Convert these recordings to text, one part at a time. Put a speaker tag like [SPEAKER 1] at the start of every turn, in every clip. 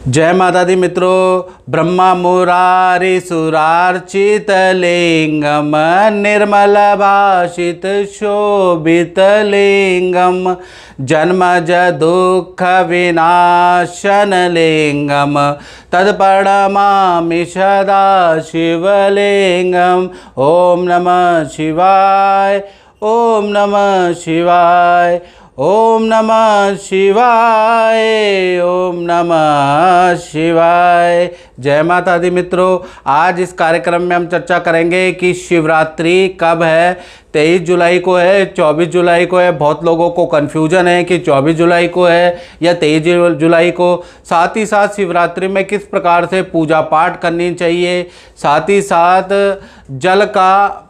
[SPEAKER 1] जय माता दी मित्रों। ब्रह्मा मुरारी सुरार्चित लिंगम निर्मल भाषित शोभित लिंगम जन्मज दुख विनाशन लिंगम तत्प्रणमामि सदा शिवलिंगम। ओम नमः शिवाय, ओम नमः शिवाय, ओम नमः शिवाय, ओम नमः शिवाय। जय माता दी मित्रों। आज इस कार्यक्रम में हम चर्चा करेंगे कि शिवरात्रि कब है। 23 जुलाई को है, 24 जुलाई को है। बहुत लोगों को कन्फ्यूजन है कि 24 जुलाई को है या 23 जुलाई को। साथ ही साथ शिवरात्रि में किस प्रकार से पूजा पाठ करनी चाहिए, साथ ही साथ जल का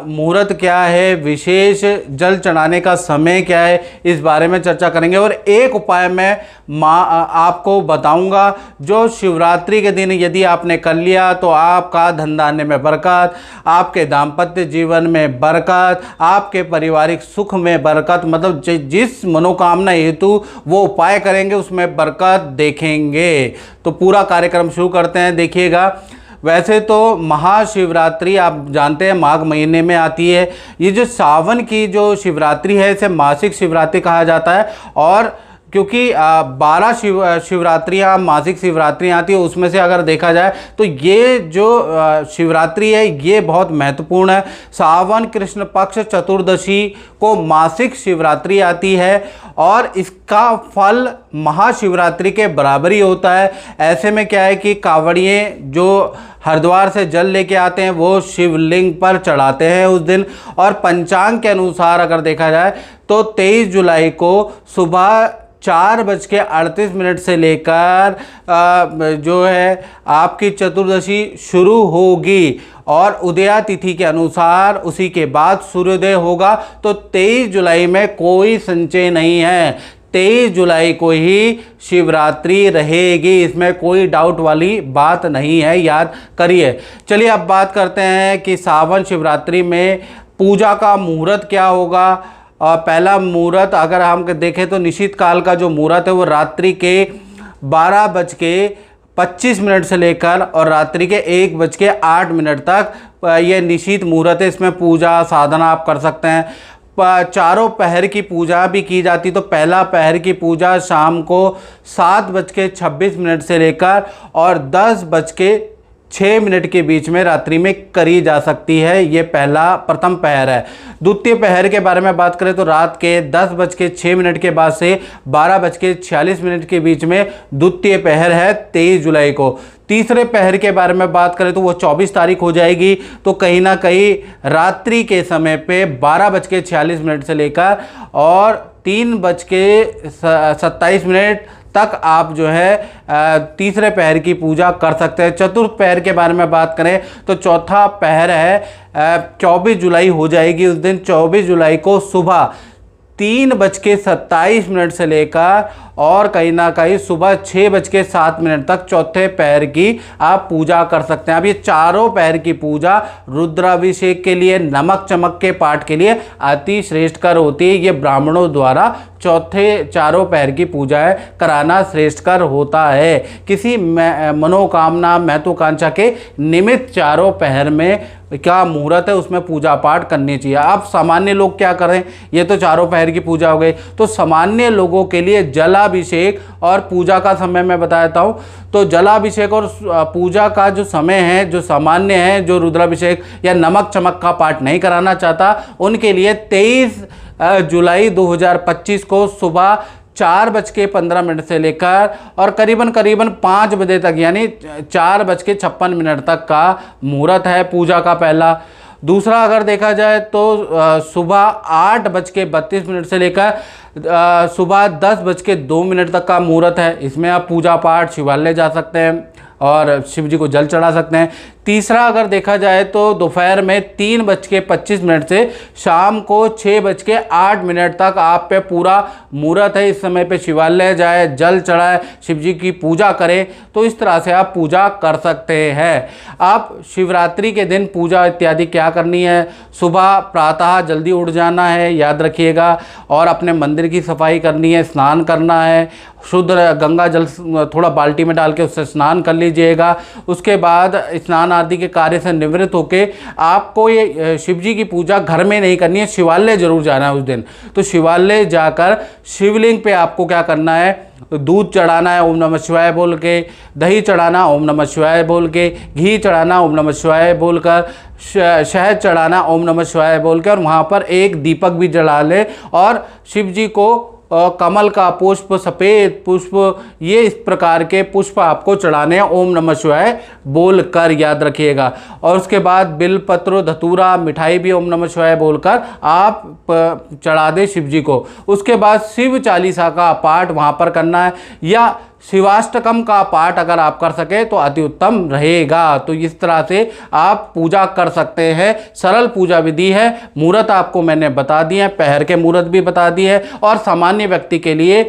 [SPEAKER 1] मुहूर्त क्या है, विशेष जल चढ़ाने का समय क्या है, इस बारे में चर्चा करेंगे। और एक उपाय मैं आपको बताऊंगा जो शिवरात्रि के दिन यदि आपने कर लिया तो आपका धन धान्य में बरकत, आपके दाम्पत्य जीवन में बरकत, आपके पारिवारिक सुख में बरकत, मतलब जिस मनोकामना हेतु वो उपाय करेंगे उसमें बरकत देखेंगे। तो पूरा कार्यक्रम शुरू करते हैं। देखिएगा, वैसे तो महाशिवरात्रि आप जानते हैं माघ महीने में आती है। ये जो सावन की जो शिवरात्रि है इसे मासिक शिवरात्रि कहा जाता है। और क्योंकि 12 शिवरात्रियाँ मासिक शिवरात्रियाँ आती है, उसमें से अगर देखा जाए तो ये जो शिवरात्रि है ये बहुत महत्वपूर्ण है। सावन कृष्ण पक्ष चतुर्दशी को मासिक शिवरात्रि आती है और इसका फल महाशिवरात्रि के बराबर ही होता है। ऐसे में क्या है कि कांवड़िए जो हरिद्वार से जल लेके आते हैं वो शिवलिंग पर चढ़ाते हैं उस दिन। और पंचांग के अनुसार अगर देखा जाए तो 23 जुलाई को सुबह 4:38 से लेकर जो है आपकी चतुर्दशी शुरू होगी और उदया तिथि के अनुसार उसी के बाद सूर्योदय होगा। तो 23 जुलाई में कोई संचय नहीं है, 23 जुलाई को ही शिवरात्रि रहेगी, इसमें कोई डाउट वाली बात नहीं है, याद करिए। चलिए अब बात करते हैं कि सावन शिवरात्रि में पूजा का मुहूर्त क्या होगा। और पहला मुहूर्त अगर हम देखें तो निशित काल का जो मुहूर्त है वो रात्रि के 12:25 से लेकर और रात्रि के 1:08 तक ये निशित मुहूर्त है। इसमें पूजा साधना आप कर सकते हैं। चारों पहर की पूजा भी की जाती। तो पहला पहर की पूजा शाम को 7:26 से लेकर और 10:06 के बीच में रात्रि में करी जा सकती है। ये प्रथम पहर है। द्वितीय पहर के बारे में बात करें तो रात के 10:06 के बाद से 12:46 के बीच में द्वितीय पहर है 23 जुलाई को। तीसरे पहर के बारे में बात करें तो वो 24 तारीख हो जाएगी। तो कहीं ना कहीं रात्रि के समय पे 12:46 से लेकर और 3:27 तक आप जो है तीसरे पहर की पूजा कर सकते हैं। चतुर्थ पहर के बारे में बात करें तो चौथा पहर है 24 जुलाई हो जाएगी। उस दिन 24 जुलाई को सुबह 3:27 से लेकर और कहीं ना कहीं सुबह 6:07 तक चौथे पहर की आप पूजा कर सकते हैं। अब ये चारों पहर की पूजा रुद्राभिषेक के लिए, नमक चमक के पाठ के लिए अति श्रेष्ठकर होती है। ये ब्राह्मणों द्वारा चारों पहर की पूजाएं कराना श्रेष्ठकर होता है। किसी मनोकामना महत्वाकांक्षा के निमित्त चारों पहर में क्या मुहूर्त है उसमें पूजा पाठ करनी चाहिए। अब सामान्य लोग क्या करें, ये तो चारों पहर की पूजा हो गई। तो सामान्य लोगों के लिए जलाभिषेक और पूजा का समय मैं बताता हूँ। तो जलाभिषेक और पूजा का जो समय है, जो सामान्य है, जो रुद्राभिषेक या नमक चमक का पाठ नहीं कराना चाहता उनके लिए 23 जुलाई 2025 को सुबह 4:15 से लेकर और करीबन 5 बजे तक यानी 4:56 तक का मुहूर्त है पूजा का पहला। दूसरा अगर देखा जाए तो सुबह 8:32 से लेकर सुबह 10:02 तक का मुहूर्त है। इसमें आप पूजा पाठ शिवालय जा सकते हैं और शिव जी को जल चढ़ा सकते हैं। तीसरा अगर देखा जाए तो दोपहर में 3:25 से शाम को 6:08 तक आप पे पूरा मुहूर्त है। इस समय पे शिवालय जाए, जल चढ़ाए, शिव जी की पूजा करें। तो इस तरह से आप पूजा कर सकते हैं। आप शिवरात्रि के दिन पूजा इत्यादि क्या करनी है, सुबह प्रातः जल्दी उठ जाना है, याद रखिएगा, और अपने मंदिर की सफाई करनी है, स्नान करना है, शुद्ध गंगा जल थोड़ा बाल्टी में डाल के उससे स्नान कर लीजिएगा। उसके बाद स्नान आदि के कार्य से निवृत्त होके आपको ये शिव जी की पूजा घर में नहीं करनी है, शिवालय जरूर जाना है उस दिन। तो शिवालय जाकर शिवलिंग पे आपको क्या करना है, दूध चढ़ाना है ओम नमः शिवाय बोल के, दही चढ़ाना ओम नमः शिवाय बोल के, घी चढ़ाना ओम नमः शिवाय बोलकर, शहद चढ़ाना ओम नमः शिवाय बोल के, और वहाँ पर एक दीपक भी जला ले और शिव जी को कमल का पुष्प, सफ़ेद पुष्प, ये इस प्रकार के पुष्प आपको चढ़ाने हैं ओम नमः शिवाय बोलकर, याद रखिएगा। और उसके बाद बिलपत्र, धतूरा, मिठाई भी ओम नमः शिवाय बोलकर आप चढ़ा दें शिव जी को। उसके बाद शिव चालीसा का पाठ वहाँ पर करना है, या शिवाष्टकम का पाठ अगर आप कर सके तो अति उत्तम रहेगा। तो इस तरह से आप पूजा कर सकते हैं। सरल पूजा विधि है। मुहूर्त आपको मैंने बता दिए हैं, पहर के मुहूर्त भी बता दिए हैं, और सामान्य व्यक्ति के लिए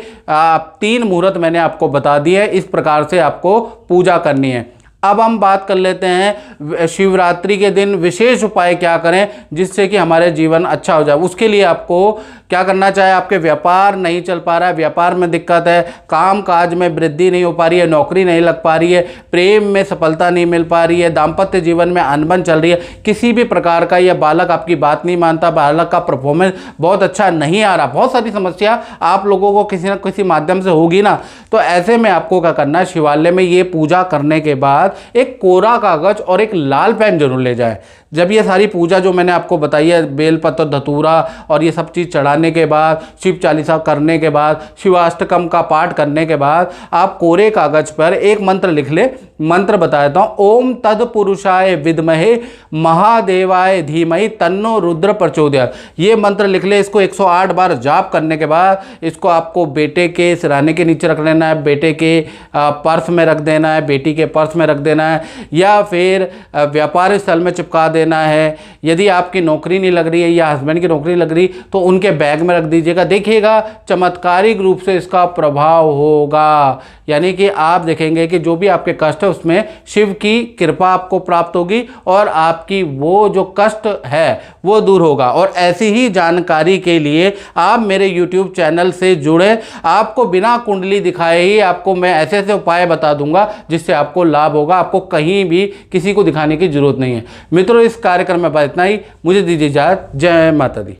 [SPEAKER 1] 3 मुहूर्त मैंने आपको बता दिए हैं। इस प्रकार से आपको पूजा करनी है। अब हम बात कर लेते हैं शिवरात्रि के दिन विशेष उपाय क्या करें जिससे कि हमारे जीवन अच्छा हो जाए। उसके लिए आपको क्या करना चाहिए, आपके व्यापार नहीं चल पा रहा है, व्यापार में दिक्कत है, काम काज में वृद्धि नहीं हो पा रही है, नौकरी नहीं लग पा रही है, प्रेम में सफलता नहीं मिल पा रही है, दाम्पत्य जीवन में अनबन चल रही है, किसी भी प्रकार का, यह बालक आपकी बात नहीं मानता, बालक का परफॉर्मेंस बहुत अच्छा नहीं आ रहा, बहुत सारी समस्या आप लोगों को किसी न किसी माध्यम से होगी ना। तो ऐसे में आपको क्या करना है, शिवालय में ये पूजा करने के बाद एक कोरा कागज और एक लाल पेन जरूर ले जाएं। जब ये सारी पूजा जो मैंने आपको बताई है, बेलपत्र, धतूरा और ये सब चीज़ चढ़ाने के बाद, शिव चालीसा करने के बाद, शिवाष्टकम का पाठ करने के बाद, आप कोरे कागज पर एक मंत्र लिख ले। मंत्र बता देता हूँ, ओम तत्पुरुषाय विद्महे महादेवाय धीमहि तन्नो रुद्र प्रचोदयात्। ये मंत्र लिख ले। इसको 108 बार जाप करने के बाद इसको आपको बेटे के सिरहाने के नीचे रख लेना है, बेटे के पर्स में रख देना है, बेटी के पर्स में रख देना है, या फिर व्यापार स्थल में चिपका देना है। यदि आपकी नौकरी नहीं लग रही है या हस्बैंड की नौकरी लग रही तो उनके बैग में रख दीजिएगा। देखिएगा चमत्कारिक रूप से इसका प्रभाव होगा, यानी कि आप देखेंगे कि जो भी आपके कष्ट है उसमें शिव की कृपा आपको प्राप्त होगी और आपकी वो जो कष्ट है वो दूर होगा। और ऐसी ही जानकारी के लिए आप मेरे YouTube चैनल से जुड़े। आपको बिना कुंडली दिखाए ही आपको मैं ऐसे ऐसे उपाय बता दूंगा जिससे आपको लाभ होगा। आपको कहीं भी किसी को दिखाने की जरूरत नहीं है। मित्रों, इस कार्यक्रम में बस इतना ही। मुझे दीजिए इजाज़त। जय माता दी।